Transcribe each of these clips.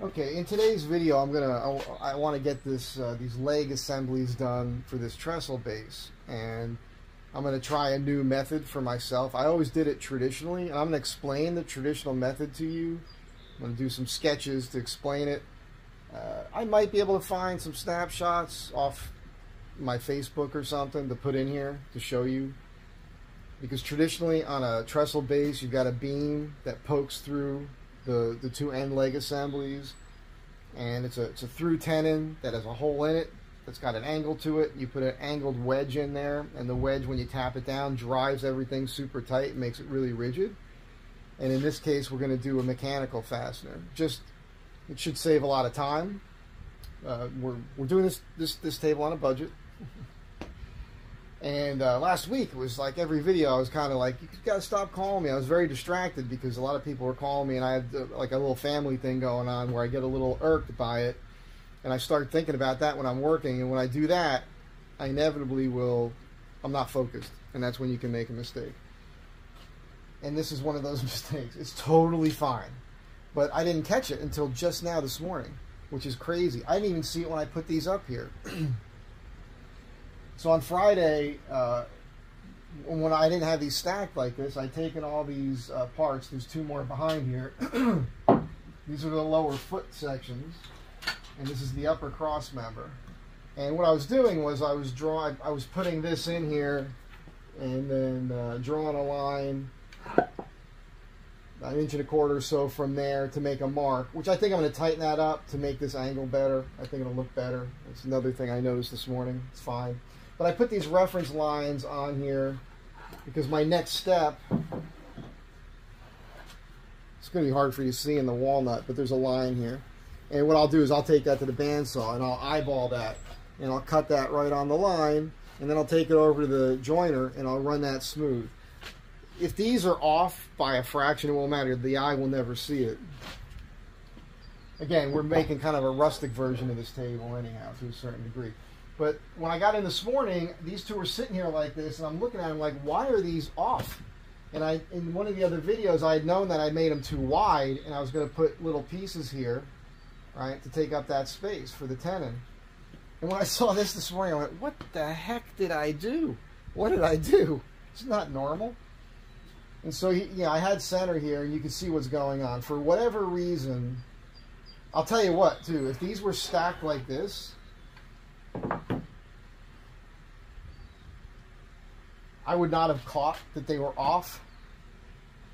Okay, in today's video, I want to get this these leg assemblies done for this trestle base, and I'm going to try a new method for myself. I always did it traditionally, and I'm going to explain the traditional method to you. I'm going to do some sketches to explain it. I might be able to find some snapshots off my Facebook or something to put in here to show you, because traditionally on a trestle base, you've got a beam that pokes through the two end leg assemblies, and it's a through tenon that has a hole in it that's got an angle to it. You put an angled wedge in there, and the wedge, when you tap it down, drives everything super tight and makes it really rigid. And in this case, we're going to do a mechanical fastener. It should save a lot of time. We're doing this table on a budget. And last week, it was like every video, I was kind of like, you got to stop calling me. I was very distracted because a lot of people were calling me, and I had like a little family thing going on where I get a little irked by it. And I start thinking about that when I'm working. And when I do that, I inevitably I'm not focused. And that's when you can make a mistake. And this is one of those mistakes. It's totally fine. But I didn't catch it until just now this morning, which is crazy. I didn't even see it when I put these up here. So on Friday, when I didn't have these stacked like this, I'd taken all these parts. There's two more behind here. These are the lower foot sections, and this is the upper cross member. And what I was doing was I was putting this in here, and then drawing a line, an inch and a quarter or so from there to make a mark, which I think I'm going to tighten that up to make this angle better. I think it'll look better. That's another thing I noticed this morning. It's fine. But I put these reference lines on here because my next step, it's going to be hard for you to see in the walnut, but there's a line here. And what I'll do is I'll take that to the bandsaw and I'll eyeball that, and I'll cut that right on the line, and then I'll take it over to the joiner and I'll run that smooth. If these are off by a fraction, it won't matter. The eye will never see it. Again, we're making kind of a rustic version of this table anyhow, to a certain degree. But when I got in this morning, these two were sitting here like this, and I'm looking at them like, why are these off? And in one of the other videos, I had known that I made them too wide, and I was going to put little pieces here, right, to take up that space for the tenon. And when I saw this morning, I went, what the heck did I do? What did I do? It's not normal. And so, yeah, I had center here, and you can see what's going on. For whatever reason, I'll tell you what, too, if these were stacked like this, I would not have caught that they were off,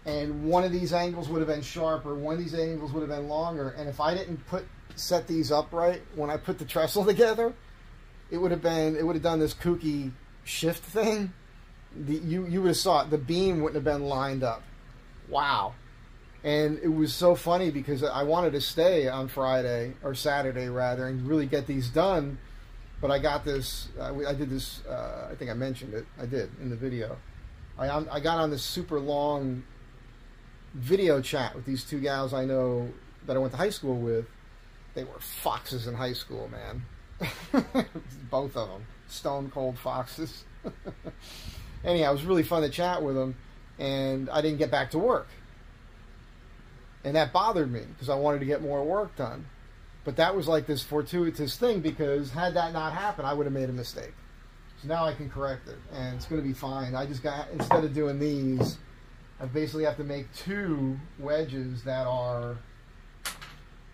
and one of these angles would have been sharper, one of these angles would have been longer, and if I didn't set these up right when I put the trestle together, it would have done this kooky shift thing. You would have saw it. The beam wouldn't have been lined up. Wow. And it was so funny because I wanted to stay on Friday, or Saturday rather, and really get these done. But I got this, I did this, I think I mentioned it. I did in the video. I got on this super long video chat with these two gals I know that I went to high school with. They were foxes in high school, man. Both of them. Stone cold foxes. Anyhow, it was really fun to chat with them, and I didn't get back to work. And that bothered me because I wanted to get more work done. But that was like this fortuitous thing, because had that not happened, I would have made a mistake. So now I can correct it, and it's going to be fine. I just got, instead of doing these, I basically have to make two wedges that are,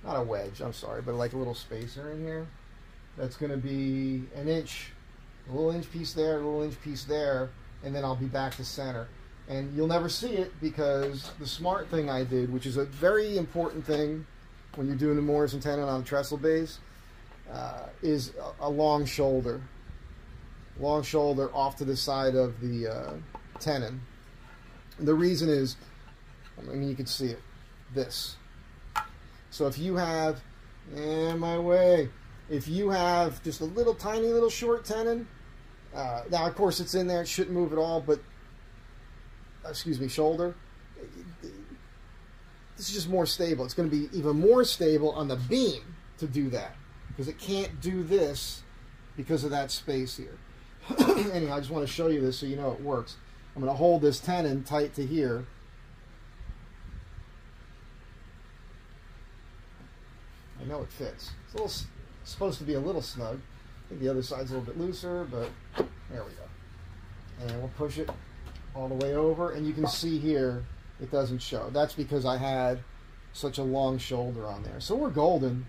not a wedge, I'm sorry, but like a little spacer in here. That's going to be an inch, a little inch piece there, a little inch piece there, and then I'll be back to center. And you'll never see it because the smart thing I did, which is a very important thing when you're doing the Morris and tenon on a trestle base, is a long shoulder. Long shoulder off to the side of the tenon. The reason is, I mean, you can see it, this. So if you have, if you have just a little tiny little short tenon, now of course it's in there, it shouldn't move at all, but, excuse me, shoulder, this is just more stable. It's going to be even more stable on the beam to do that, because it can't do this because of that space here. Anyhow, I just want to show you this so you know it works. I'm going to hold this tenon tight to here. I know it fits. It's a little, supposed to be a little snug. I think the other side's a little bit looser, but there we go. And we'll push it all the way over, and you can see here it doesn't show. That's because I had such a long shoulder on there. So we're golden.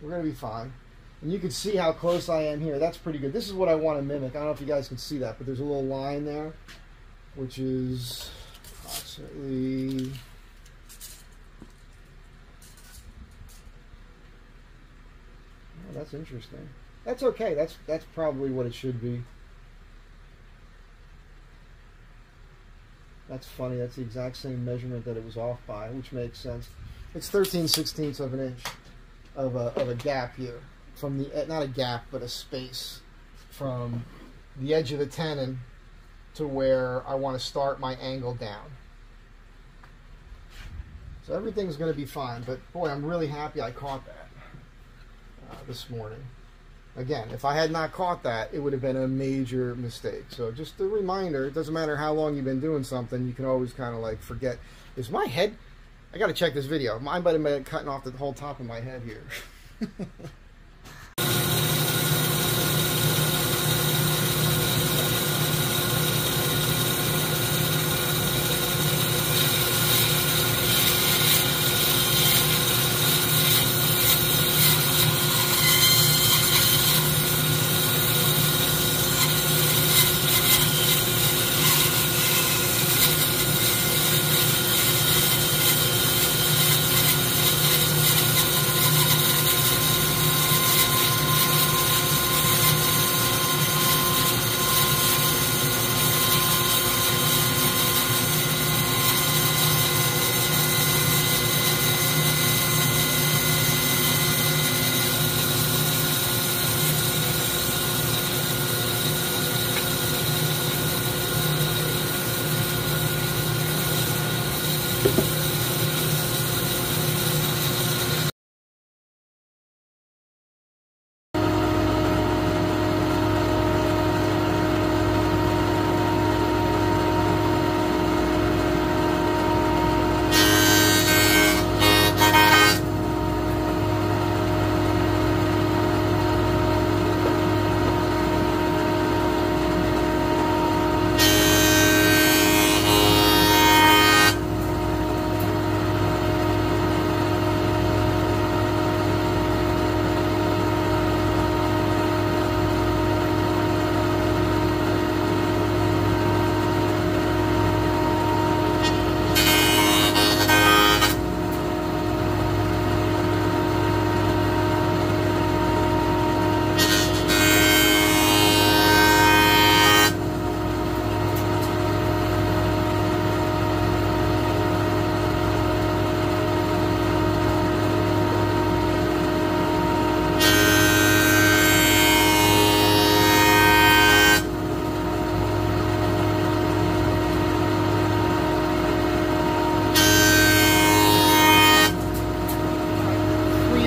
We're going to be fine. And you can see how close I am here. That's pretty good. This is what I want to mimic. I don't know if you guys can see that, but there's a little line there, which is approximately... Oh, that's interesting. That's okay. That's probably what it should be. That's funny. That's the exact same measurement that it was off by, which makes sense. It's 13/16 of an inch of a gap here. From the, not a gap, but a space from the edge of the tenon to where I want to start my angle down. So everything's going to be fine, but boy, I'm really happy I caught that this morning. Again, if I had not caught that, it would have been a major mistake. So just a reminder, it doesn't matter how long you've been doing something, you can always kind of like forget. Is my head, I got to check this video. Mine might have been cutting off the whole top of my head here.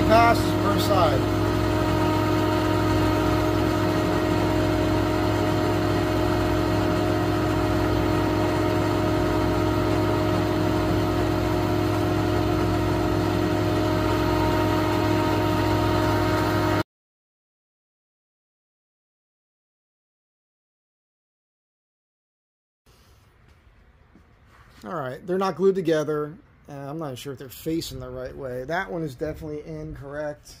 Passes per side. All right, they're not glued together. I'm not sure if they're facing the right way. That one is definitely incorrect.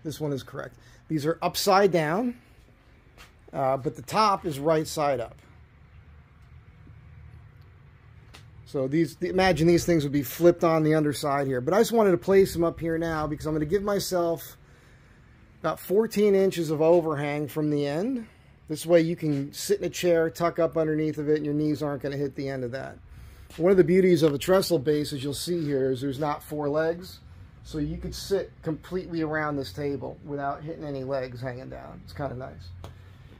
This one is correct. These are upside down, but the top is right side up. So imagine these things would be flipped on the underside here. But I just wanted to place them up here now because I'm going to give myself about 14 inches of overhang from the end. This way you can sit in a chair, tuck up underneath of it, and your knees aren't going to hit the end of that. One of the beauties of a trestle base, as you'll see here, is there's not 4 legs. So you could sit completely around this table without hitting any legs hanging down. It's kind of nice.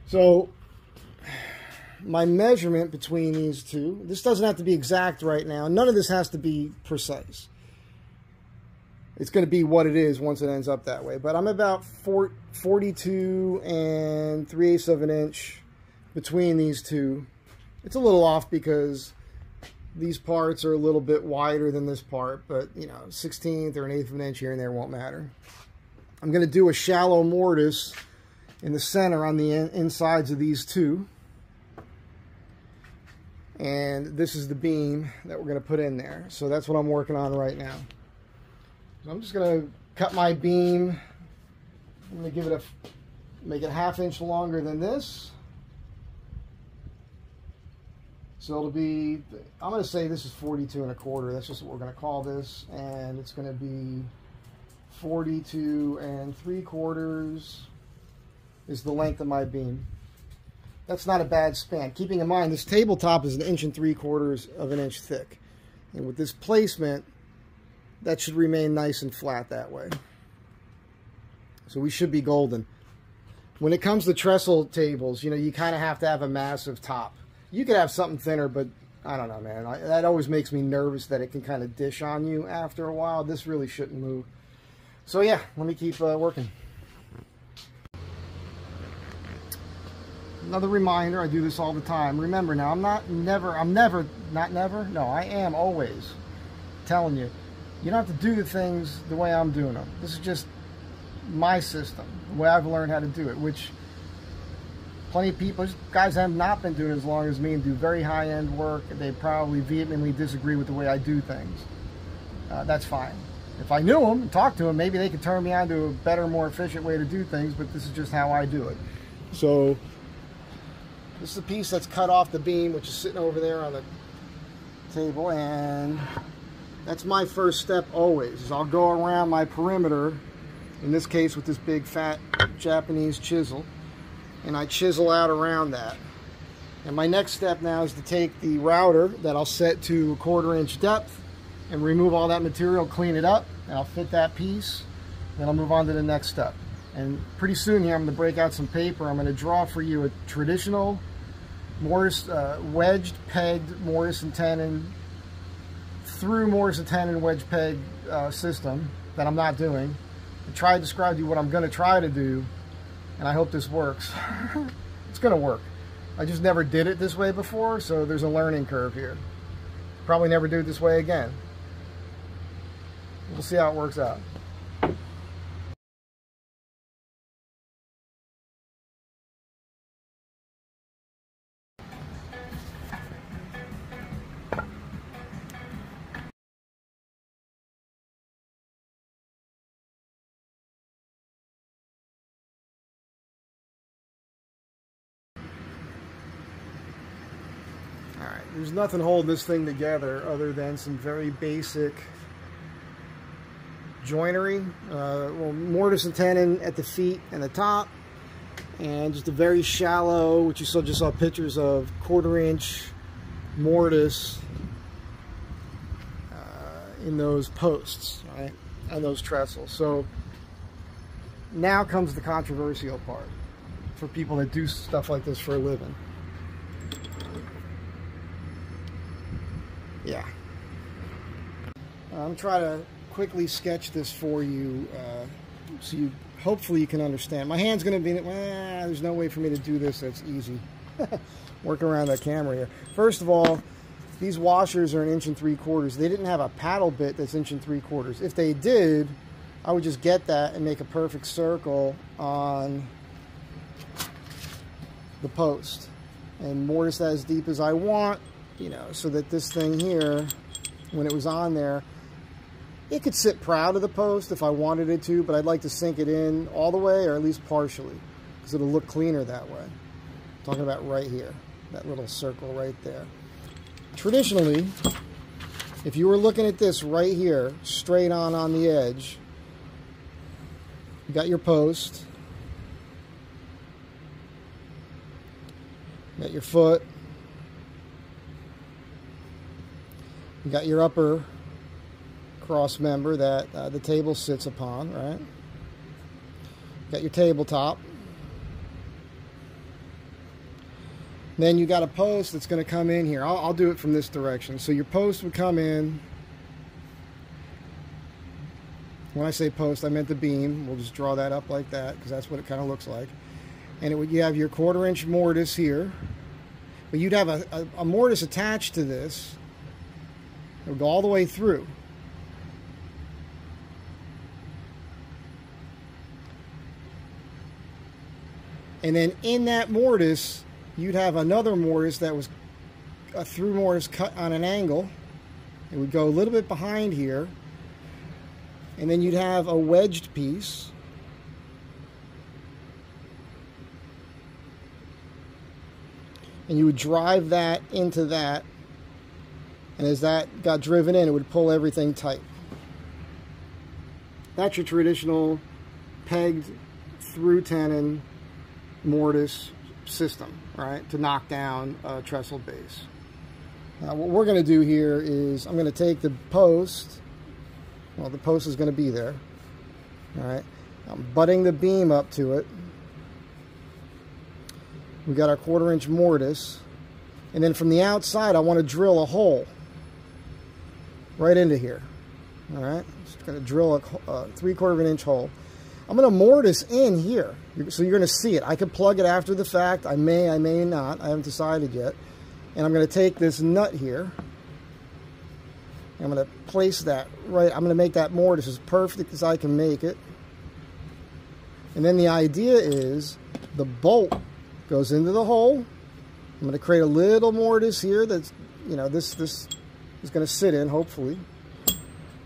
So my measurement between these two, this doesn't have to be exact right now. None of this has to be precise. It's going to be what it is once it ends up that way. But I'm about 42 and 3/8 of an inch between these two. It's a little off because these parts are a little bit wider than this part, but you know, 1/16 or 1/8 of an inch here and there won't matter. I'm going to do a shallow mortise in the center on the insides of these two. And this is the beam that we're going to put in there. So that's what I'm working on right now. So I'm just going to cut my beam. I'm going to give it make it 1/2 inch longer than this. So it'll be, I'm going to say this is 42 1/4. That's just what we're going to call this. And it's going to be 42 3/4 is the length of my beam. That's not a bad span. Keeping in mind, this tabletop is 1 3/4 of an inch thick. And with this placement, that should remain nice and flat that way. So we should be golden. When it comes to trestle tables, you know, you kind of have to have a massive top. You could have something thinner, but I don't know, man. That always makes me nervous that it can kind of dish on you after a while. This really shouldn't move. So yeah, let me keep working. Another reminder, I do this all the time. Remember now, I am always telling you, you don't have to do the things the way I'm doing them. This is just my system, the way I've learned how to do it, which plenty of people, guys have not been doing it as long as me and do very high-end work. They probably vehemently disagree with the way I do things. That's fine. If I knew them and talked to them, maybe they could turn me on to a better, more efficient way to do things, but this is just how I do it. So this is the piece that's cut off the beam, which is sitting over there on the table, and that's my first step always, is I'll go around my perimeter, in this case with this big fat Japanese chisel, and I chisel out around that. And my next step now is to take the router that I'll set to 1/4 inch depth and remove all that material, clean it up, and I'll fit that piece, then I'll move on to the next step. And pretty soon here I'm going to break out some paper. I'm going to draw for you a traditional mortise, wedged, pegged mortise and tenon through mortise and tenon wedge peg system that I'm not doing. I try to describe to you what I'm going to try to do, and I hope this works. It's going to work. I just never did it this way before, so there's a learning curve here. Probably never do it this way again. We'll see how it works out. Alright, there's nothing holding this thing together other than some very basic joinery. Well, mortise and tenon at the feet and the top, and just a very shallow, which you just saw pictures of, 1/4 inch mortise in those posts, right, on those trestles. So now comes the controversial part for people that do stuff like this for a living. Yeah. I'm trying to quickly sketch this for you so hopefully you can understand. My hand's going to be, there's no way for me to do this that's easy. Work around that camera here. First of all, these washers are 1 3/4. They didn't have a paddle bit that's 1 3/4. If they did, I would just get that and make a perfect circle on the post and mortise that as deep as I want, you know, so that this thing here, when it was on there, it could sit proud of the post if I wanted it to, but I'd like to sink it in all the way, or at least partially, because it'll look cleaner that way. I'm talking about right here, that little circle right there. Traditionally, if you were looking at this right here, straight on the edge, you got your post, you got your foot, you got your upper cross member that the table sits upon, right? You got your tabletop. Then you got a post that's going to come in here. I'll do it from this direction. So your post would come in. When I say post, I meant the beam. We'll just draw that up like that because that's what it kind of looks like. And you have your 1/4 inch mortise here. But you'd have a mortise attached to this. It would go all the way through. And then in that mortise, you'd have another mortise that was a through mortise cut on an angle. It would go a little bit behind here. And then you'd have a wedged piece. And you would drive that into that. And as that got driven in, it would pull everything tight. That's your traditional pegged through tenon mortise system, right? To knock down a trestle base. Now what we're going to do here is I'm going to take the post. Well, the post is going to be there. All right. I'm butting the beam up to it. We got our 1/4 inch mortise. And then from the outside, I want to drill a hole right into here. All right. Just going to drill a 3/4 inch hole. I'm going to mortise in here. So you're going to see it. I could plug it after the fact. I may not. I haven't decided yet. And I'm going to take this nut here. I'm going to place that right. I'm going to make that mortise as perfect as I can make it. And then the idea is the bolt goes into the hole. I'm going to create a little mortise here that's, you know, this is going to sit in, hopefully.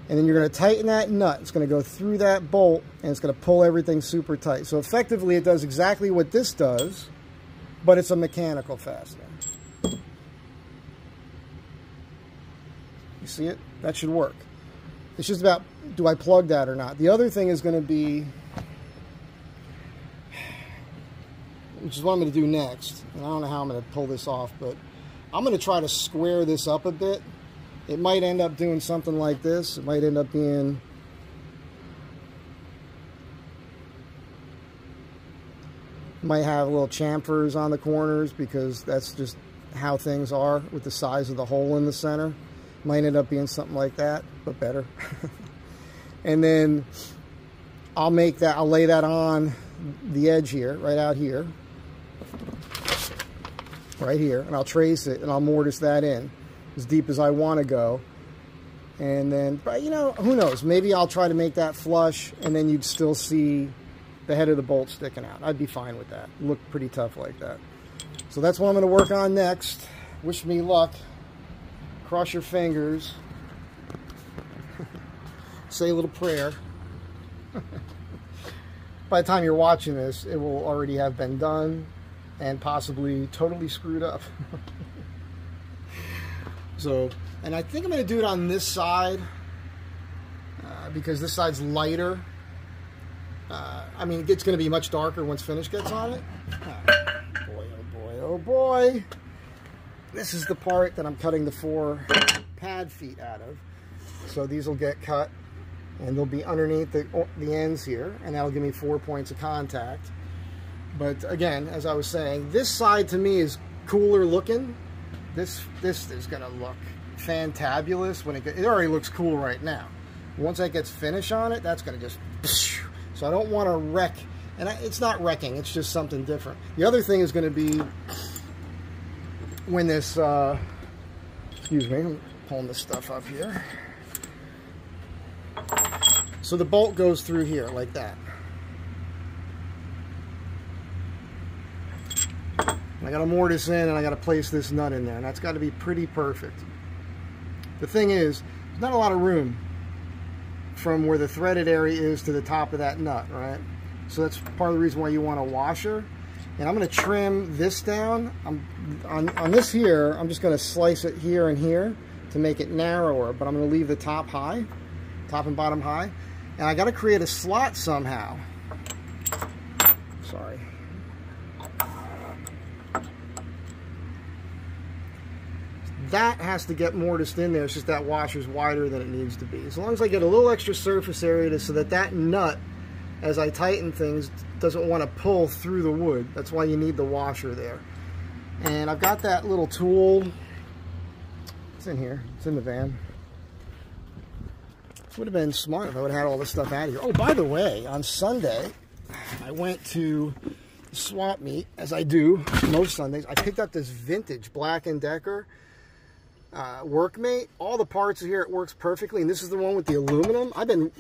And then you're going to tighten that nut. It's going to go through that bolt, and it's going to pull everything super tight. So effectively, it does exactly what this does, but it's a mechanical fastener. You see it? That should work. It's just about, do I plug that or not? The other thing is going to be, which is what I'm going to do next. And I don't know how I'm going to pull this off, but I'm going to try to square this up a bit. It might end up doing something like this. It might end up being, might have little chamfers on the corners because that's just how things are with the size of the hole in the center. Might end up being something like that, but better. And then I'll make that, I'll lay that on the edge here, right out here. Right here, and I'll trace it and I'll mortise that in as deep as I want to go. And then, but you know, who knows? Maybe I'll try to make that flush and then you'd still see the head of the bolt sticking out. I'd be fine with that. Look pretty tough like that. So that's what I'm going to work on next. Wish me luck. Cross your fingers. Say a little prayer. By the time you're watching this, it will already have been done and possibly totally screwed up. So, and I think I'm going to do it on this side because this side's lighter. I mean, it's going to be much darker once finish gets on it. Boy, oh boy, oh boy. This is the part that I'm cutting the 4 pad feet out of. So these will get cut and they'll be underneath the ends here, and that'll give me 4 points of contact. But again, as I was saying, this side to me is cooler looking. This is gonna look fantabulous when it already looks cool right now. Once that gets finish on it, that's gonna just, so I don't want to wreck, and it's not wrecking, it's just something different. The other thing is gonna be when this, excuse me, I'm pulling this stuff up here. So the bolt goes through here like that. I got to mortise in and I got to place this nut in there, and that's got to be pretty perfect. The thing is, there's not a lot of room from where the threaded area is to the top of that nut, right? So that's part of the reason why you want a washer. And I'm going to trim this down. On this here, I'm just going to slice it here and here to make it narrower, but I'm going to leave the top high, top and bottom high. And I got to create a slot somehow. Sorry. That has to get mortised in there. It's just that washer's wider than it needs to be. As long as I get a little extra surface area so that that nut, as I tighten things, doesn't want to pull through the wood. That's why you need the washer there. And I've got that little tool. It's in here. It's in the van. It would have been smart if I would have had all this stuff out of here. Oh, by the way, on Sunday, I went to the swap meet, as I do most Sundays. I picked up this vintage Black & Decker Workmate. All the parts are here. It works perfectly. And this is the one with the aluminum. I've been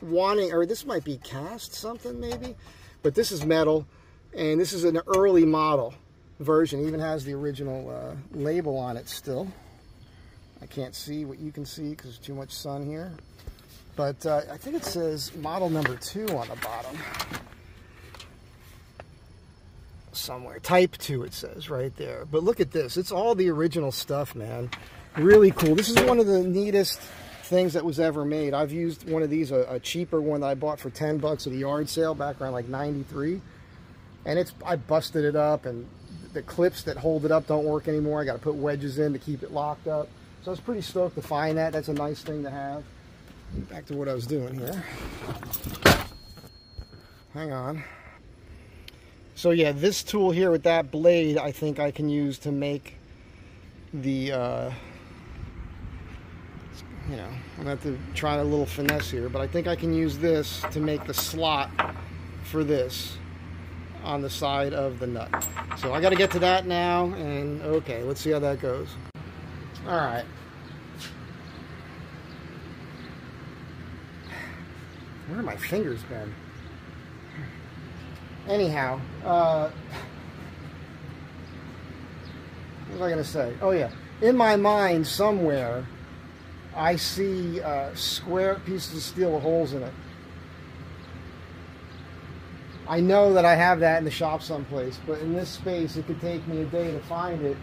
wanting, or this might be cast something maybe, but this is metal. And this is an early model version. Even has the original label on it still. I can't see what you can see because there's too much sun here. But I think it says model number 2 on the bottom. Somewhere. Type 2 it says right there. But look at this. It's all the original stuff, man. Really cool. This is one of the neatest things that was ever made. I've used one of these, a cheaper one that I bought for 10 bucks at a yard sale back around like 93. And I busted it up, and the clips that hold it up don't work anymore. I got to put wedges in to keep it locked up. So I was pretty stoked to find that. That's a nice thing to have. Back to what I was doing here. Hang on. So yeah, this tool here with that blade, I think I can use to make the, you know, I'm going to have to try a little finesse here, but I think I can use this to make the slot for this on the side of the nut. So I got to get to that now, and okay, let's see how that goes. All right. Where are my fingers been? Anyhow, what was I going to say? Oh yeah, in my mind somewhere, I see square pieces of steel with holes in it. I know that I have that in the shop someplace, but in this space it could take me a day to find it.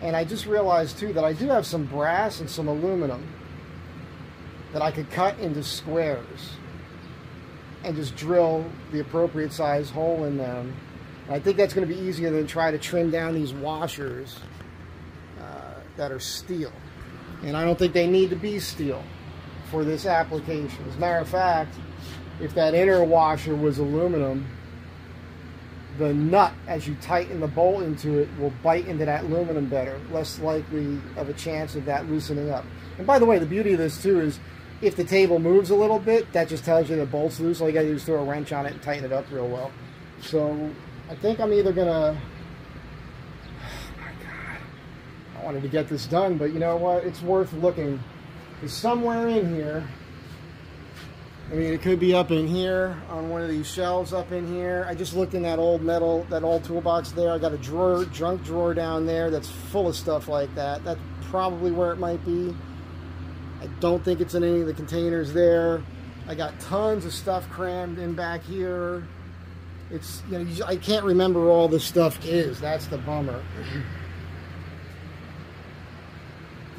And I just realized too that I do have some brass and some aluminum that I could cut into squares and just drill the appropriate size hole in them. And I think that's going to be easier than try to trim down these washers that are steel. And I don't think they need to be steel for this application. As a matter of fact, if that inner washer was aluminum, the nut, as you tighten the bolt into it, will bite into that aluminum better. Less likely of a chance of that loosening up. And by the way, the beauty of this too is if the table moves a little bit, that just tells you the bolt's loose. All you gotta do is throw a wrench on it and tighten it up real well. So I think I'm either gonna, oh my God, I wanted to get this done, but you know what? It's worth looking. It's somewhere in here. I mean, it could be up in here on one of these shelves up in here. I just looked in that old metal, that old toolbox there. I got a drawer, junk drawer down there that's full of stuff like that. That's probably where it might be. I don't think it's in any of the containers there. I got tons of stuff crammed in back here. It's, you know, I can't remember where all this stuff is. That's the bummer.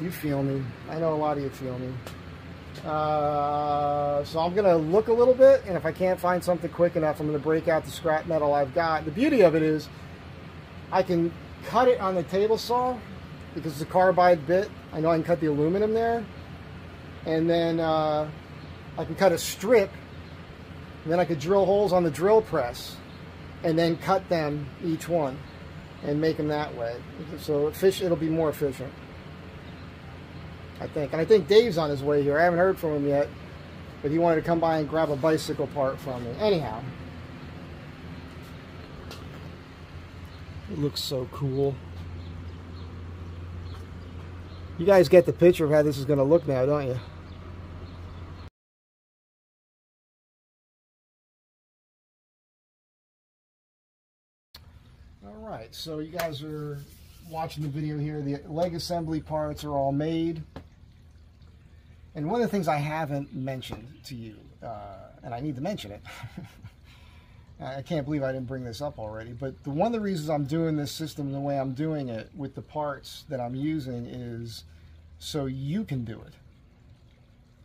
You feel me. I know a lot of you feel me. So I'm going to look a little bit, and if I can't find something quick enough, I'm going to break out the scrap metal I've got. The beauty of it is I can cut it on the table saw because it's a carbide bit. I know I can cut the aluminum there. And then I can cut a strip, and then I could drill holes on the drill press and then cut them each one and make them that way. So it'll be more efficient, I think. And I think Dave's on his way here. I haven't heard from him yet, but he wanted to come by and grab a bicycle part from me. Anyhow, it looks so cool. You guys get the picture of how this is going to look now, don't you? Alright, so you guys are watching the video here. The leg assembly parts are all made. And one of the things I haven't mentioned to you, and I need to mention it, I can't believe I didn't bring this up already, but one of the reasons I'm doing this system the way I'm doing it with the parts that I'm using is so you can do it.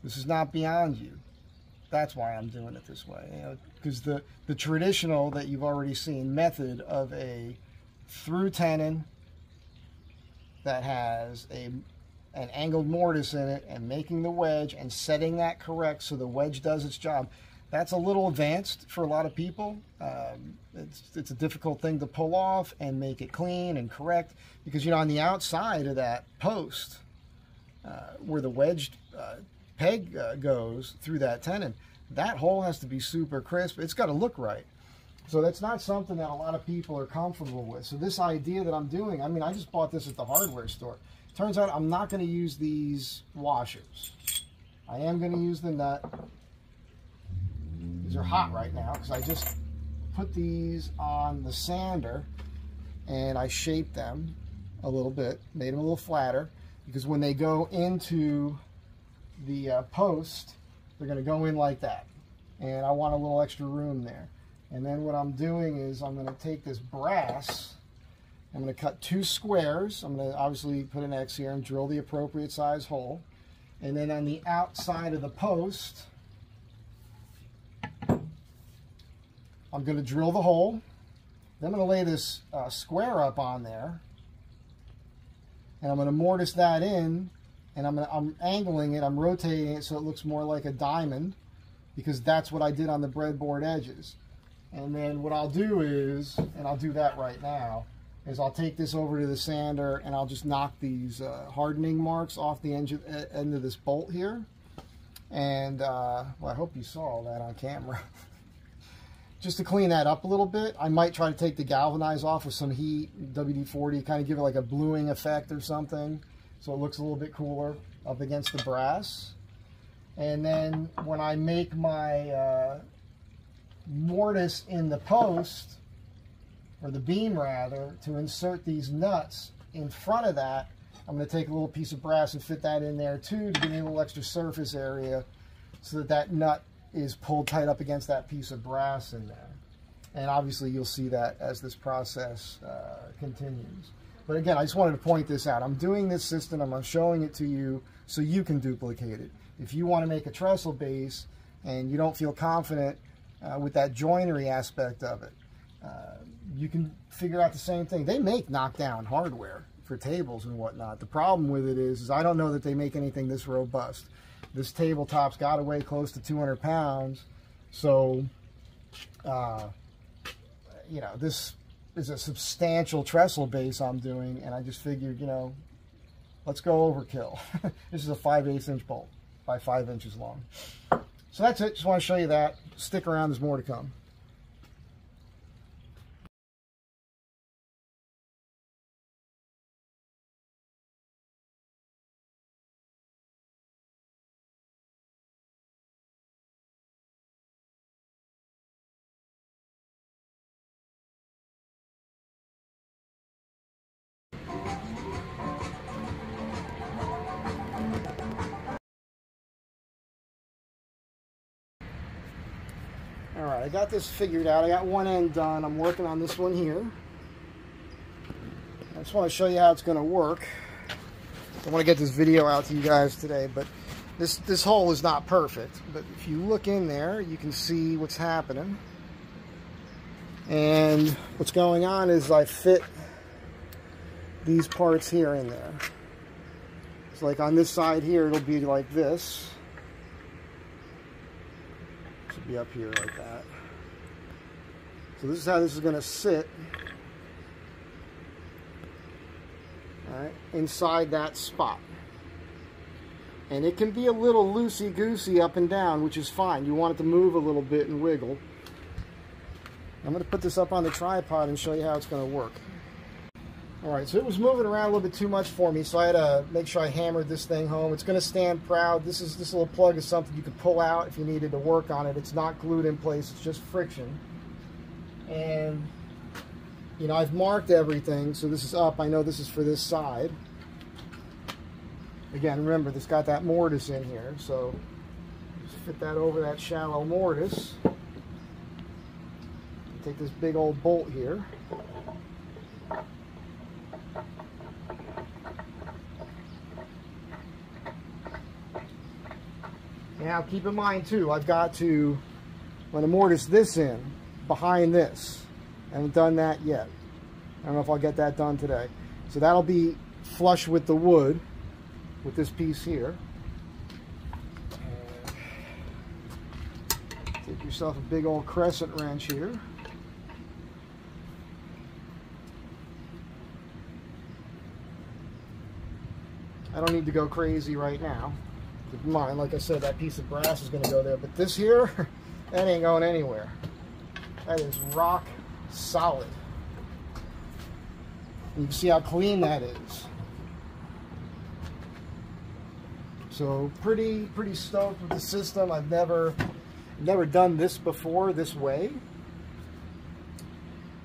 This is not beyond you. That's why I'm doing it this way. You know, because the traditional that you've already seen method of a through tenon that has an angled mortise in it and making the wedge and setting that correct so the wedge does its job, that's a little advanced for a lot of people. It's a difficult thing to pull off and make it clean and correct because, you know, on the outside of that post where the wedged peg goes through that tenon, that hole has to be super crisp. It's got to look right. So that's not something that a lot of people are comfortable with. So this idea that I'm doing, I mean, I just bought this at the hardware store. Turns out I'm not going to use these washers. I am going to use the nut. These are hot right now because I just put these on the sander and I shaped them a little bit, made them a little flatter, because when they go into the post, they're going to go in like that. And I want a little extra room there. And then what I'm doing is I'm going to take this brass, I'm going to cut 2 squares. I'm going to obviously put an X here and drill the appropriate size hole. And then on the outside of the post, I'm going to drill the hole. Then I'm going to lay this square up on there. And I'm going to mortise that in. And I'm angling it, I'm rotating it so it looks more like a diamond, because that's what I did on the breadboard edges. And then what I'll do is, and I'll do that right now, is I'll take this over to the sander and I'll just knock these hardening marks off the end of this bolt here. And well, I hope you saw all that on camera. Just to clean that up a little bit, I might try to take the galvanize off with some heat, WD-40, kind of give it like a bluing effect or something, so it looks a little bit cooler up against the brass. And then when I make my mortise in the post, or the beam rather, to insert these nuts in front of that, I'm going to take a little piece of brass and fit that in there too, to give me a little extra surface area so that that nut is pulled tight up against that piece of brass in there. And obviously you'll see that as this process continues. But again, I just wanted to point this out. I'm doing this system, I'm showing it to you so you can duplicate it. If you want to make a trestle base and you don't feel confident with that joinery aspect of it, you can figure out the same thing. They make knockdown hardware for tables and whatnot. The problem with it is I don't know that they make anything this robust. This tabletop's got to weigh close to 200 pounds. So, you know, this is a substantial trestle base I'm doing, and I just figured, you know, let's go overkill. This is a 5/8 inch bolt by 5 inches long. So that's it. Just want to show you that. Stick around, there's more to come. Alright, I got this figured out. I got one end done. I'm working on this one here. I just want to show you how it's going to work. I want to get this video out to you guys today, but this hole is not perfect. But if you look in there, you can see what's happening. And what's going on is I fit these parts here in there. It's like on this side here, it'll be like this. Be up here like that. So this is how this is going to sit. All right, inside that spot. And it can be a little loosey-goosey up and down, which is fine. You want it to move a little bit and wiggle. I'm going to put this up on the tripod and show you how it's going to work. Alright, so it was moving around a little bit too much for me, so I had to make sure I hammered this thing home. It's going to stand proud. This little plug is something you could pull out if you needed to work on it. It's not glued in place, it's just friction. And, you know, I've marked everything, so this is up. I know this is for this side. Again, remember, this got that mortise in here, so just fit that over that shallow mortise. Take this big old bolt here. Now keep in mind too, I've got to, I'm going to mortise this in behind this. I haven't done that yet. I don't know if I'll get that done today. So that'll be flush with the wood, with this piece here. Take yourself a big old crescent wrench here. I don't need to go crazy right now. Keep in mind, like I said, that piece of brass is going to go there, but this here, that ain't going anywhere. That is rock solid. And you can see how clean that is. So pretty stoked with the system. I've never done this before this way.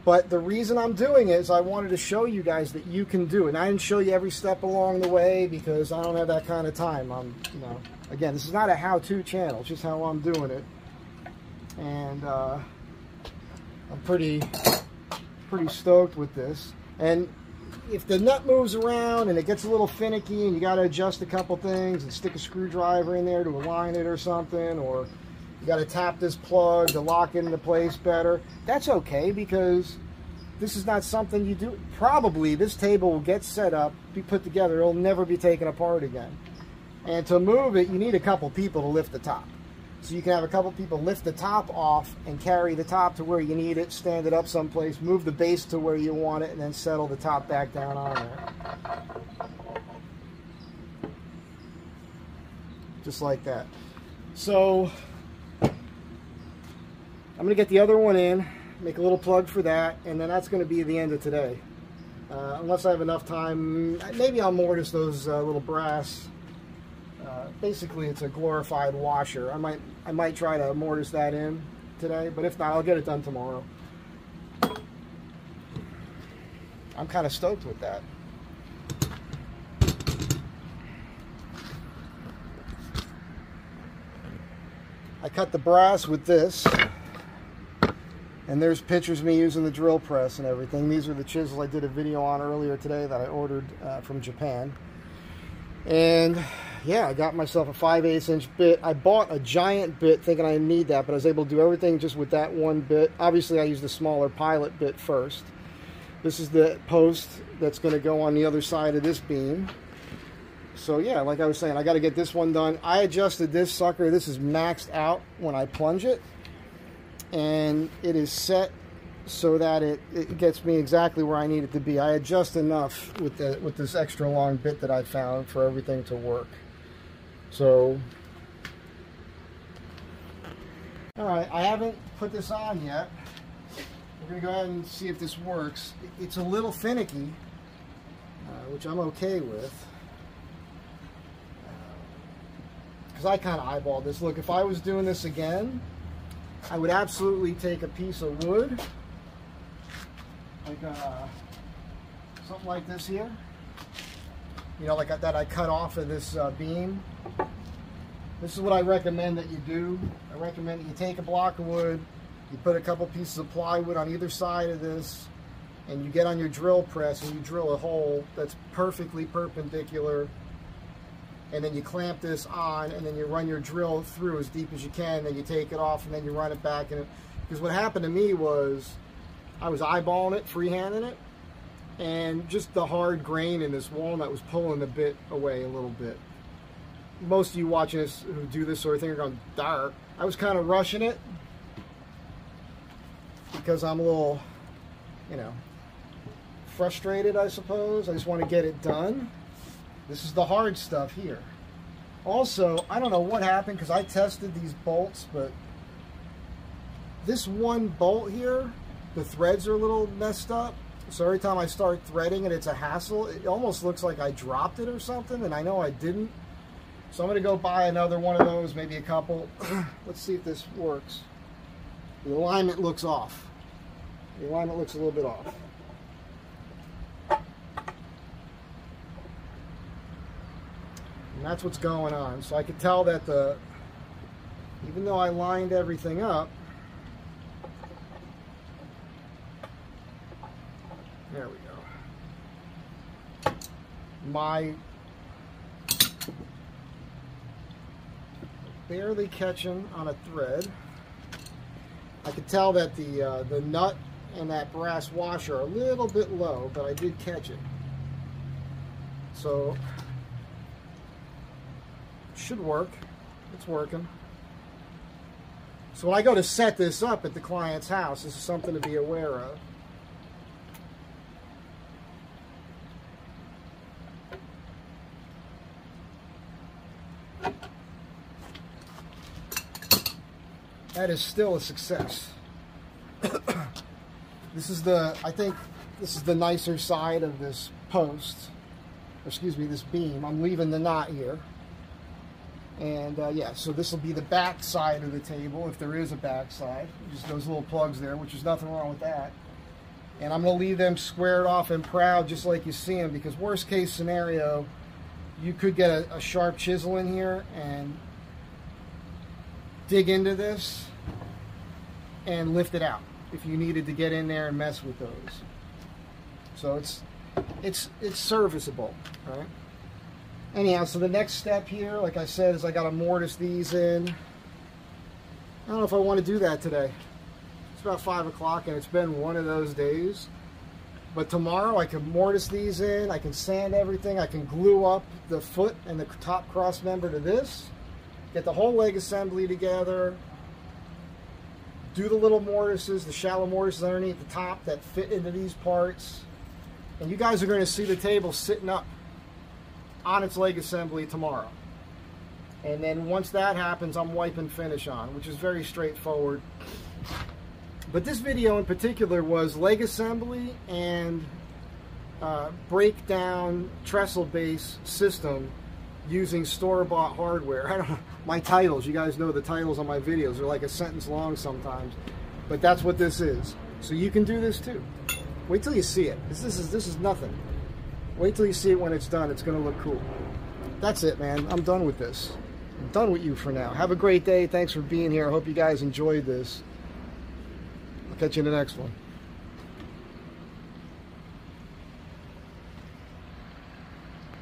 But the reason I'm doing it is I wanted to show you guys that you can do it. And I didn't show you every step along the way because I don't have that kind of time. Again, this is not a how-to channel. It's just how I'm doing it. And I'm pretty stoked with this. And if the nut moves around and it gets a little finicky and you got to adjust a couple things and stick a screwdriver in there to align it or something, or you got to tap this plug to lock it into place better, that's okay, because this is not something you do. Probably this table will get set up, be put together, it'll never be taken apart again. And to move it, you need a couple people to lift the top. So you can have a couple people lift the top off and carry the top to where you need it, stand it up someplace, move the base to where you want it, and then settle the top back down on there. Just like that. So I'm going to get the other one in, make a little plug for that, and then that's going to be the end of today. Unless I have enough time, maybe I'll mortise those little brass. Basically, it's a glorified washer. I might try to mortise that in today, but if not, I'll get it done tomorrow. I'm kind of stoked with that. I cut the brass with this. And there's pictures of me using the drill press and everything. These are the chisels I did a video on earlier today that I ordered from Japan. And yeah, I got myself a 5/8 inch bit. I bought a giant bit thinking I didn't need that, but I was able to do everything just with that one bit. Obviously, I used the smaller pilot bit first. This is the post that's going to go on the other side of this beam. So yeah, like I was saying, I got to get this one done. I adjusted this sucker. This is maxed out when I plunge it. And it is set so that it gets me exactly where I need it to be. I adjust enough with this extra long bit that I found for everything to work. So, all right, I haven't put this on yet. We're gonna go ahead and see if this works. It's a little finicky, which I'm okay with. Because I kind of eyeballed this. Look, if I was doing this again, I would absolutely take a piece of wood, like something like this here, you know, like that I cut off of this beam. This is what I recommend that you do. I recommend that you take a block of wood, you put a couple pieces of plywood on either side of this, and you get on your drill press and you drill a hole that's perfectly perpendicular. And then you clamp this on, and then you run your drill through as deep as you can, then you take it off, and then you run it back. Because what happened to me was I was eyeballing it, freehanding it, and just the hard grain in this walnut was pulling the bit away a little bit. Most of you watching this who do this sort of thing are going, dark. I was kind of rushing it because I'm a little, you know, frustrated, I suppose. I just want to get it done. This is the hard stuff here. Also, I don't know what happened because I tested these bolts, but this one bolt here, the threads are a little messed up. So every time I start threading it, it's a hassle. It almost looks like I dropped it or something, and I know I didn't. So I'm going to go buy another one of those, maybe a couple. Let's see if this works. The alignment looks off. The alignment looks a little bit off. And that's what's going on. So I could tell that even though I lined everything up, there we go. My barely catching on a thread. I could tell that the nut and that brass washer are a little bit low, but I did catch it. So should work. It's working. So when I go to set this up at the client's house, this is something to be aware of. That is still a success. This is I think this is the nicer side of this post, or excuse me, this beam. I'm leaving the knot here. And yeah, so this will be the back side of the table, if there is a back side. Just those little plugs there, which is nothing wrong with that. And I'm going to leave them squared off and proud just like you see them, because worst case scenario, you could get a sharp chisel in here and dig into this and lift it out if you needed to get in there and mess with those. So it's serviceable, all right? Anyhow, so the next step here, like I said, is I got to mortise these in. I don't know if I want to do that today. It's about 5 o'clock and it's been one of those days. But tomorrow I can mortise these in, I can sand everything, I can glue up the foot and the top cross member to this, get the whole leg assembly together, do the little mortises, the shallow mortises underneath the top that fit into these parts. And you guys are going to see the table sitting up on its leg assembly tomorrow. And then once that happens, I'm wiping finish on, which is very straightforward. But this video in particular was leg assembly and breakdown trestle base system using store-bought hardware. I don't know my titles. You guys know the titles on my videos. They're like a sentence long sometimes. But that's what this is. So you can do this too. Wait till you see it. This is nothing. Wait till you see it when it's done. It's going to look cool. That's it, man. I'm done with this. I'm done with you for now. Have a great day. Thanks for being here. I hope you guys enjoyed this. I'll catch you in the next one.